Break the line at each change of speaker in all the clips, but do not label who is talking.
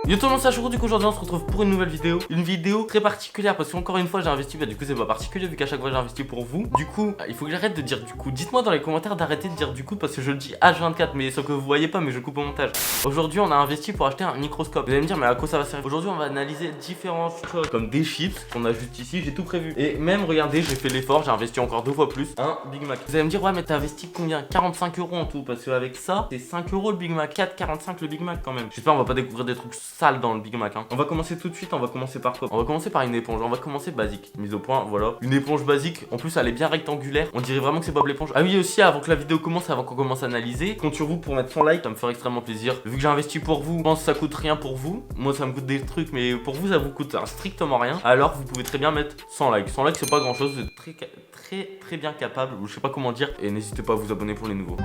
Yo tout le monde, c'est Ashuro. Du coup aujourd'hui on se retrouve pour une nouvelle vidéo. Une vidéo très particulière parce qu'encore une fois j'ai investi, du coup c'est pas particulier vu qu'à chaque fois j'ai investi pour vous. Du coup il faut que j'arrête de dire du coup. Dites-moi dans les commentaires d'arrêter de dire du coup parce que je le dis H24 mais sauf que vous voyez pas mais je coupe au montage. Aujourd'hui on a investi pour acheter un microscope. Vous allez me dire mais à quoi ça va servir? Aujourd'hui on va analyser différentes choses comme des chips qu'on a juste ici, j'ai tout prévu. Et même regardez, j'ai fait l'effort, j'ai investi encore 2 fois plus un Big Mac. Vous allez me dire ouais mais t'as investi combien? 45 € en tout parce qu'avec ça c'est 5 € le Big Mac, 4,45 le Big Mac quand même. J'espère on va pas découvrir des trucs sales dans le Big Mac. On va commencer tout de suite, on va commencer par quoi? On va commencer par une éponge, on va commencer basique. Mise au point, voilà. Une éponge basique, en plus elle est bien rectangulaire. On dirait vraiment que c'est Bob l'éponge. Ah oui aussi, avant que la vidéo commence, avant qu'on commence à analyser, compte sur vous pour mettre 100 likes, ça me ferait extrêmement plaisir. Vu que j'ai investi pour vous, je pense que ça coûte rien pour vous. Moi ça me coûte des trucs, mais pour vous ça vous coûte strictement rien. Alors vous pouvez très bien mettre 100 likes. 100 likes c'est pas grand chose, vous êtes très bien capable, ou je sais pas comment dire. Et n'hésitez pas à vous abonner pour les nouveaux.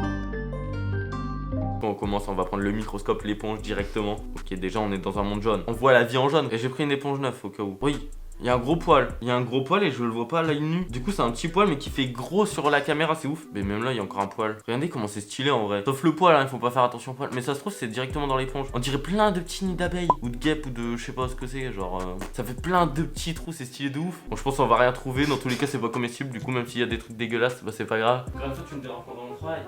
On commence, on va prendre le microscope, l'éponge directement. Ok, déjà on est dans un monde jaune. On voit la vie en jaune. Et j'ai pris une éponge neuve au cas où. Oui, il y a un gros poil. Il y a un gros poil et je le vois pas à l'œil nu. Du coup, c'est un petit poil mais qui fait gros sur la caméra, c'est ouf. Mais même là, il y a encore un poil. Regardez comment c'est stylé en vrai. Sauf le poil, hein, il faut pas faire attention au poil. Mais ça se trouve, c'est directement dans l'éponge. On dirait plein de petits nids d'abeilles ou de guêpes ou de je sais pas ce que c'est. Genre, ça fait plein de petits trous, c'est stylé de ouf. Bon, je pense qu'on va rien trouver. Dans tous les cas, c'est pas comestible. Du coup, même s'il y a des trucs dégueulasses, bah c'est pas grave. Grave, tu me déranges pendant mon travail.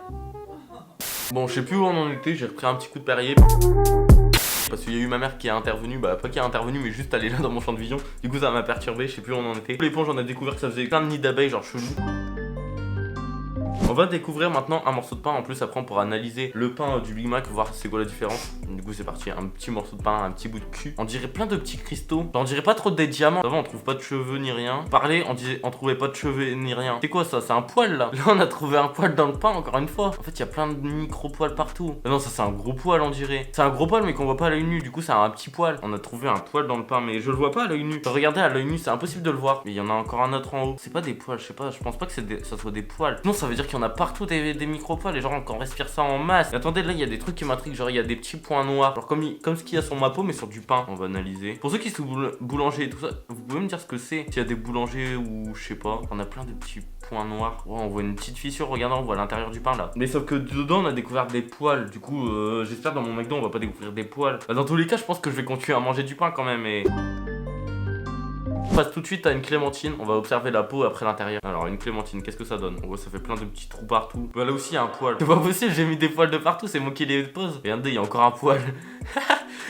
Bon, je sais plus où on en était, j'ai repris un petit coup de Perrier. Parce qu'il y a eu ma mère qui est intervenue, bah pas qui est intervenue mais juste elle est là dans mon champ de vision. Du coup ça m'a perturbé, je sais plus où on en était. L'éponge on a découvert que ça faisait plein de nids d'abeilles genre chelou. On va découvrir maintenant un morceau de pain. En plus après on pourra analyser le pain du Big Mac, voir c'est quoi la différence. Du coup c'est parti, un petit morceau de pain, un petit bout de cul. On dirait plein de petits cristaux. On dirait pas trop des diamants. Ça va, on trouve pas de cheveux ni rien. Parler, on trouvait pas de cheveux ni rien. C'est quoi ça? C'est un poil là. Là on a trouvé un poil dans le pain encore une fois. En fait il y a plein de micro poils partout. Non ça c'est un gros poil on dirait. C'est un gros poil mais qu'on voit pas à l'œil nu. Du coup c'est un petit poil. On a trouvé un poil dans le pain mais je le vois pas à l'œil nu. Regardez à l'œil nu c'est impossible de le voir. Mais il y en a encore un autre en haut. C'est pas des poils, je sais pas. Je pense pas que ça soit des poils. Non ça veut dire qu'il y en a partout des micro-poils et genre on respire ça en masse. Et attendez là il y a des trucs qui m'intriguent, genre il y a des petits points noirs, genre comme ce qu'il y a sur ma peau mais sur du pain. On va analyser. Pour ceux qui sont boulangers et tout ça, vous pouvez me dire ce que c'est? S'il y a des boulangers ou je sais pas. On a plein de petits points noirs. Oh, on voit une petite fissure, regardez on voit l'intérieur du pain là. Mais sauf que dedans on a découvert des poils. Du coup j'espère dans mon McDo on va pas découvrir des poils. Bah, dans tous les cas je pense que je vais continuer à manger du pain quand même et... On passe tout de suite à une clémentine, on va observer la peau après l'intérieur. Alors une clémentine, qu'est-ce que ça donne? On voit ça fait plein de petits trous partout. Bah, là aussi il y a un poil. C'est pas possible, j'ai mis des poils de partout, c'est moi qui les pose. Regardez, il y a encore un poil.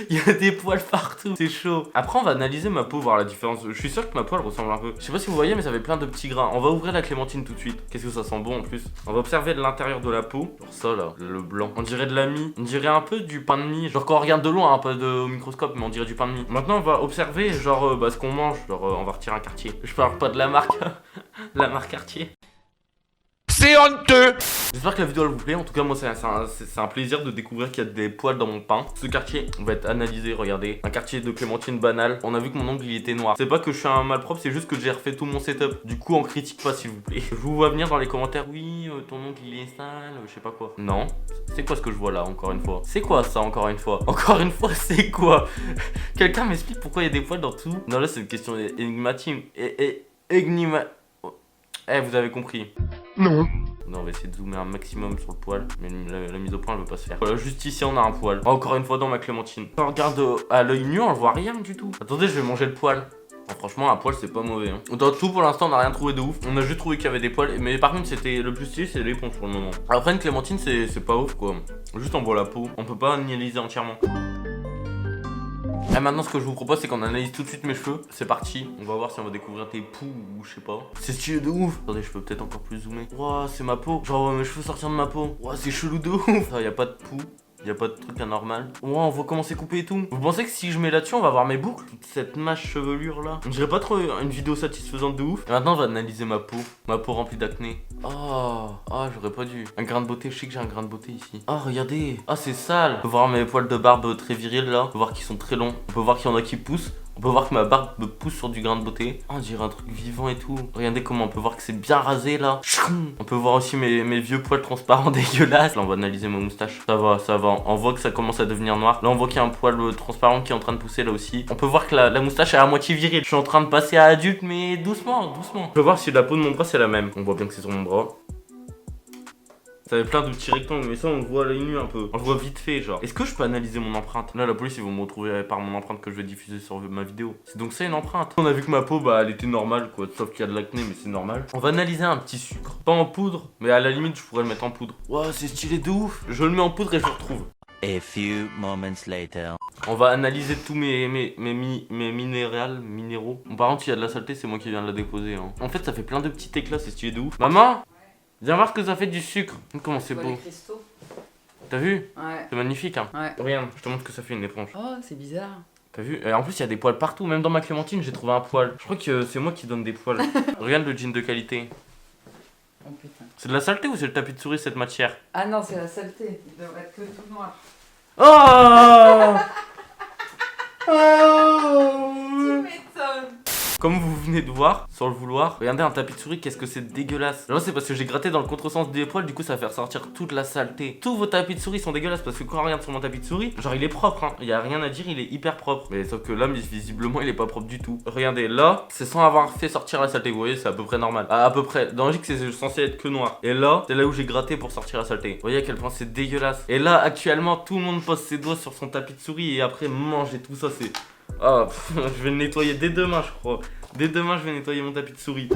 Il y a des poils partout, c'est chaud. Après on va analyser ma peau, voir la différence. Je suis sûr que ma peau elle ressemble un peu. Je sais pas si vous voyez mais ça fait plein de petits grains. On va ouvrir la clémentine tout de suite. Qu'est-ce que ça sent bon en plus. On va observer l'intérieur de la peau. Genre ça là, le blanc. On dirait de la mie. On dirait un peu du pain de mie. Genre quand on regarde de loin, un peu au microscope, mais on dirait du pain de mie. Maintenant on va observer genre ce qu'on mange. Genre on va retirer un quartier. Je parle pas de la marque. La marque Cartier. C'est honteux. J'espère que la vidéo elle vous plaît. En tout cas moi c'est un plaisir de découvrir qu'il y a des poils dans mon pain. Ce quartier va être analysé, regardez. Un quartier de clémentine banal. On a vu que mon ongle il était noir. C'est pas que je suis un malpropre, c'est juste que j'ai refait tout mon setup. Du coup on critique pas s'il vous plaît. Je vous vois venir dans les commentaires. Oui ton ongle il est sale, je sais pas quoi. Non. C'est quoi ce que je vois là encore une fois? C'est quoi ça encore une fois? Encore une fois c'est quoi? Quelqu'un m'explique pourquoi il y a des poils dans tout? Non là c'est une question énigmatique. Vous avez compris. Non. Non, on va essayer de zoomer un maximum sur le poil. Mais la mise au point elle veut pas se faire. Voilà, juste ici on a un poil. Encore une fois dans ma clémentine. On regarde à l'œil nu, on le voit rien du tout. Attendez, je vais manger le poil. Franchement un poil c'est pas mauvais hein. Dans tout pour l'instant on n'a rien trouvé de ouf. On a juste trouvé qu'il y avait des poils. Mais par contre c'était le plus stylé c'est l'éponge pour le moment. Après une clémentine c'est pas ouf quoi. Juste on voit la peau. On peut pas analyser entièrement. Et maintenant ce que je vous propose c'est qu'on analyse tout de suite mes cheveux. C'est parti, on va voir si on va découvrir des poux ou je sais pas. C'est stylé de ouf. Attendez je peux peut-être encore plus zoomer. Ouah c'est ma peau. Genre mes cheveux sortir de ma peau. Ouah c'est chelou de ouf. Ça y a pas de poux. Y a pas de truc anormal. Ouah on voit comment c'est coupé et tout. Vous pensez que si je mets là-dessus on va voir mes boucles? Toute cette mâche chevelure là. On dirait pas trop une vidéo satisfaisante de ouf. Et maintenant on va analyser ma peau. Ma peau remplie d'acné. Oh j'aurais pas dû. Un grain de beauté, je sais que j'ai un grain de beauté ici. Oh regardez. Ah c'est sale. On peut voir mes poils de barbe très virils là. On peut voir qu'ils sont très longs. On peut voir qu'il y en a qui poussent. On peut voir que ma barbe me pousse sur du grain de beauté. Oh, on dirait un truc vivant et tout. Regardez comment on peut voir que c'est bien rasé là. On peut voir aussi mes vieux poils transparents dégueulasses. Là on va analyser ma moustache. Ça va, ça va. On voit que ça commence à devenir noir. Là on voit qu'il y a un poil transparent qui est en train de pousser là aussi. On peut voir que la moustache est à moitié virile. Je suis en train de passer à adulte mais. mais doucement, doucement. Je peux voir si la peau de mon bras c'est la même. On voit bien que c'est sur mon bras. Ça avait plein de petits rectangles, mais ça on le voit à l'œil nu un peu. On le voit vite fait, genre. Est-ce que je peux analyser mon empreinte? Là, la police ils vont me retrouver par mon empreinte que je vais diffuser sur ma vidéo. C'est donc ça une empreinte. On a vu que ma peau, bah elle était normale quoi, sauf qu'il y a de l'acné, mais c'est normal. On va analyser un petit sucre. Pas en poudre, mais à la limite je pourrais le mettre en poudre. Ouah, c'est stylé de ouf. Je le mets en poudre et je le retrouve.
A few moments later.
On va analyser tous mes minéraux. Bon, par contre, s'il y a de la saleté, c'est moi qui viens de la déposer. Hein. En fait, ça fait plein de petits éclats, c'est stylé de ouf. Maman, viens voir ce que ça fait du sucre. Comment c'est beau. T'as vu?
Ouais.
C'est magnifique, hein.
Ouais.
Regarde, je te montre ce que ça fait une éponge.
Oh, c'est bizarre.
T'as vu? Et en plus, il y a des poils partout. Même dans ma clémentine, j'ai trouvé un poil. Je crois que c'est moi qui donne des poils. Regarde le jean de qualité.
Oh putain.
C'est de la saleté ou c'est le tapis de souris cette matière?
Ah non, c'est la saleté. Il devrait être que tout noir.
Oh
Tu m'étonnes.
Comme vous venez de voir sur le vouloir, regardez un tapis de souris, qu'est-ce que c'est dégueulasse. Là c'est parce que j'ai gratté dans le contresens des poils, du coup ça va faire sortir toute la saleté. Tous vos tapis de souris sont dégueulasses parce que quand on regarde sur mon tapis de souris, genre il est propre, hein. Il y a rien à dire, il est hyper propre. Mais sauf que là, visiblement il est pas propre du tout. Regardez, là, c'est sans avoir fait sortir la saleté, vous voyez, c'est à peu près normal. À peu près, dans logique c'est censé être que noir. Et là, c'est là où j'ai gratté pour sortir la saleté. Vous voyez à quel point c'est dégueulasse. Et là, actuellement, tout le monde pose ses doigts sur son tapis de souris et après manger tout ça, c'est... Ah, je vais le nettoyer dès demain, je crois. Dès demain, je vais nettoyer mon tapis de souris.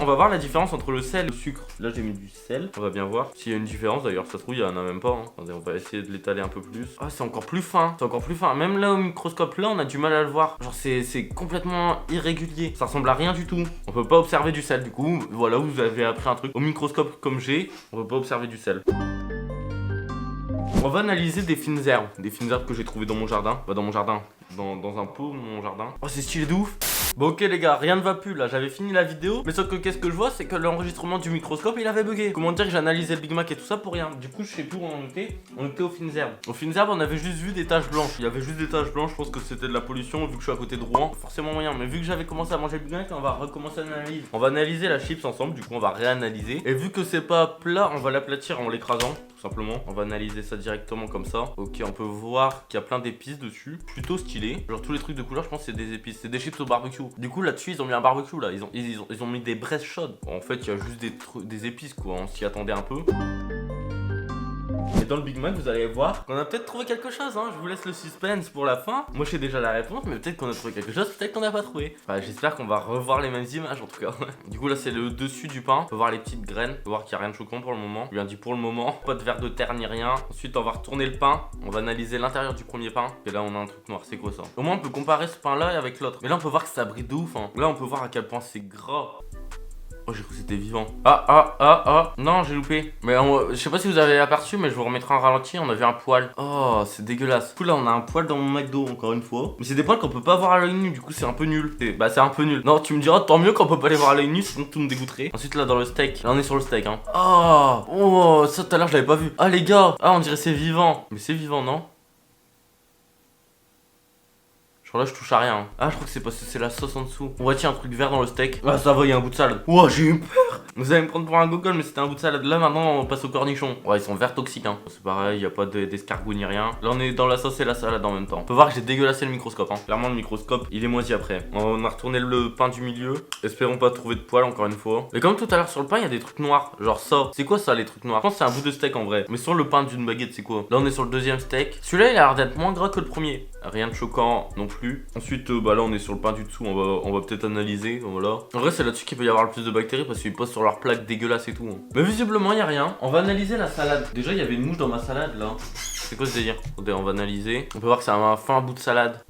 On va voir la différence entre le sel et le sucre. Là, j'ai mis du sel. On va bien voir s'il y a une différence. D'ailleurs, ça se trouve, il y en a même pas. Hein. Attendez, on va essayer de l'étaler un peu plus. Ah, c'est encore plus fin. C'est encore plus fin. Même là, au microscope, là, on a du mal à le voir. Genre, c'est complètement irrégulier. Ça ressemble à rien du tout. On peut pas observer du sel. Du coup, voilà, vous avez appris un truc. Au microscope, comme j'ai, on peut pas observer du sel. On va analyser des fines herbes. Des fines herbes que j'ai trouvées dans mon jardin. Bah, dans mon jardin. Dans un pot, mon jardin. Oh, c'est stylé de ouf. Bon, ok, les gars, rien ne va plus là. J'avais fini la vidéo. Mais sauf que qu'est-ce que je vois, c'est que l'enregistrement du microscope il avait bugué. Comment dire que j'analysais le Big Mac et tout ça pour rien. Du coup, je sais plus où on était. On était aux fines herbes. Aux fines herbes, on avait juste vu des taches blanches. Il y avait juste des taches blanches. Je pense que c'était de la pollution vu que je suis à côté de Rouen. Forcément moyen. Mais vu que j'avais commencé à manger le Big Mac, on va recommencer l'analyse. On va analyser la chips ensemble. Du coup, on va réanalyser. Et vu que c'est pas plat, on va l'aplatir en l'écrasant. Simplement, on va analyser ça directement comme ça. Ok, on peut voir qu'il y a plein d'épices dessus, plutôt stylé. Genre tous les trucs de couleur, je pense que c'est des épices, c'est des chips au barbecue. Du coup là-dessus ils ont mis un barbecue là, ils ont mis des braises chaudes. En fait, il y a juste des épices quoi, on s'y attendait un peu. Et dans le Big Mac, vous allez voir qu'on a peut-être trouvé quelque chose, hein. Je vous laisse le suspense pour la fin. Moi, je sais déjà la réponse, mais peut-être qu'on a trouvé quelque chose, peut-être qu'on n'a pas trouvé. Enfin, j'espère qu'on va revoir les mêmes images en tout cas. Du coup, là, c'est le dessus du pain. On peut voir les petites graines. On peut voir qu'il n'y a rien de choquant pour le moment. Je lui ai dit pour le moment, pas de verre de terre ni rien. Ensuite, on va retourner le pain. On va analyser l'intérieur du premier pain. Et là, on a un truc noir. C'est quoi ça? Au moins, on peut comparer ce pain-là avec l'autre. Mais là, on peut voir que ça brille de ouf, hein. Là, on peut voir à quel point c'est gras. Oh, j'ai cru que c'était vivant. Non, j'ai loupé. Mais je sais pas si vous avez aperçu, mais je vous remettrai en ralenti. On avait un poil. Oh, c'est dégueulasse. Du coup, là, on a un poil dans mon McDo, encore une fois. Mais c'est des poils qu'on peut pas voir à l'œil nu. Du coup, c'est un peu nul. Bah, c'est un peu nul. Non, tu me diras, tant mieux qu'on peut pas les voir à l'œil nu, sinon tout me dégoûterait. Ensuite, là, dans le steak. Là, on est sur le steak, hein. Oh, ça tout à l'heure, je l'avais pas vu. Ah, les gars. Ah, on dirait c'est vivant. Mais c'est vivant, non? Genre là je touche à rien. Hein. Ah je crois que c'est parce que c'est la sauce en dessous. On voit tiens un truc vert dans le steak. Ah ça va, il y a un bout de salade. Ouah j'ai eu peur. Vous allez me prendre pour un gogol mais c'était un bout de salade. Là maintenant on passe aux cornichons. Ouais ils sont verts toxiques hein. C'est pareil, il n'y a pas d'escargot ni rien. Là on est dans la sauce et la salade en même temps. On peut voir que j'ai dégueulassé le microscope hein. Clairement le microscope il est moisi après. On a retourné le pain du milieu. Espérons pas trouver de poils encore une fois. Et comme tout à l'heure sur le pain il y a des trucs noirs. Genre ça. C'est quoi ça les trucs noirs? Je pense que c'est un bout de steak en vrai. Mais sur le pain d'une baguette c'est quoi? Là on est sur le deuxième steak. Celui-là il a l'air d'être moins gras que le premier. Rien de choquant non plus. Ensuite bah là on est sur le pain du dessous, on va peut-être analyser, voilà. En vrai c'est là-dessus qu'il peut y avoir le plus de bactéries parce qu'ils posent sur leur plaque dégueulasse et tout. Hein. Mais visiblement il y a rien. On va analyser la salade. Déjà il y avait une mouche dans ma salade là. C'est quoi ce délire? Attendez, on va analyser. On peut voir que c'est un fin bout de salade.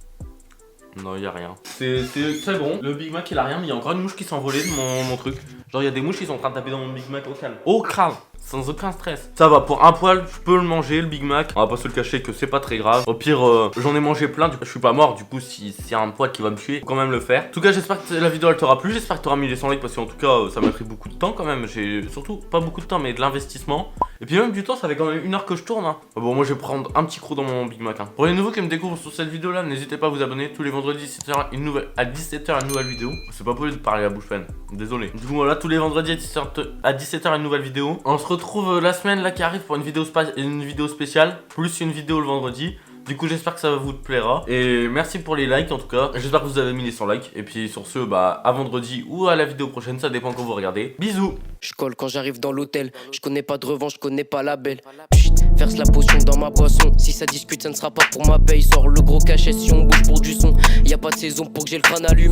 Non il y a rien. C'est très bon. Le Big Mac il a rien mais il y a encore une mouche qui s'est envolée de mon truc. Genre il y a des mouches qui sont en train de taper dans mon Big Mac au calme. Au crâne. Sans aucun stress. Ça va, pour un poil, je peux le manger, le Big Mac. On va pas se le cacher que c'est pas très grave. Au pire, j'en ai mangé plein, du coup, je suis pas mort. Du coup, s'il y a un poil qui va me tuer, faut quand même le faire. En tout cas, j'espère que la vidéo elle t'aura plu. J'espère que t'auras mis les 100 likes parce qu'en tout cas, ça m'a pris beaucoup de temps quand même. J'ai surtout pas beaucoup de temps, mais de l'investissement. Et puis même du temps, ça fait quand même 1 heure que je tourne. Hein. Bon, moi, je vais prendre un petit croc dans mon Big Mac. Hein. Pour les nouveaux qui me découvrent sur cette vidéo là, n'hésitez pas à vous abonner. Tous les vendredis, 17h, à 17h, une nouvelle vidéo. C'est pas possible de parler à la bouche pleine. Désolé. Du coup, voilà, tous les vendredis à 17h, une nouvelle vidéo. On se retrouve la semaine là qui arrive pour une vidéo spéciale, plus une vidéo le vendredi. Du coup j'espère que ça vous plaira. Et merci pour les likes en tout cas. J'espère que vous avez mis les 100 likes. Et puis sur ce, bah à vendredi ou à la vidéo prochaine, ça dépend quand vous regardez. Bisous.
Je colle quand j'arrive dans l'hôtel. Je connais pas de revanche, je connais pas la belle. Chut, verse la potion dans ma boisson. Si ça discute, ça ne sera pas pour ma paye. Sors le gros cachet si on bouge pour du son. Y a pas de saison pour que j'ai le crâne allumé.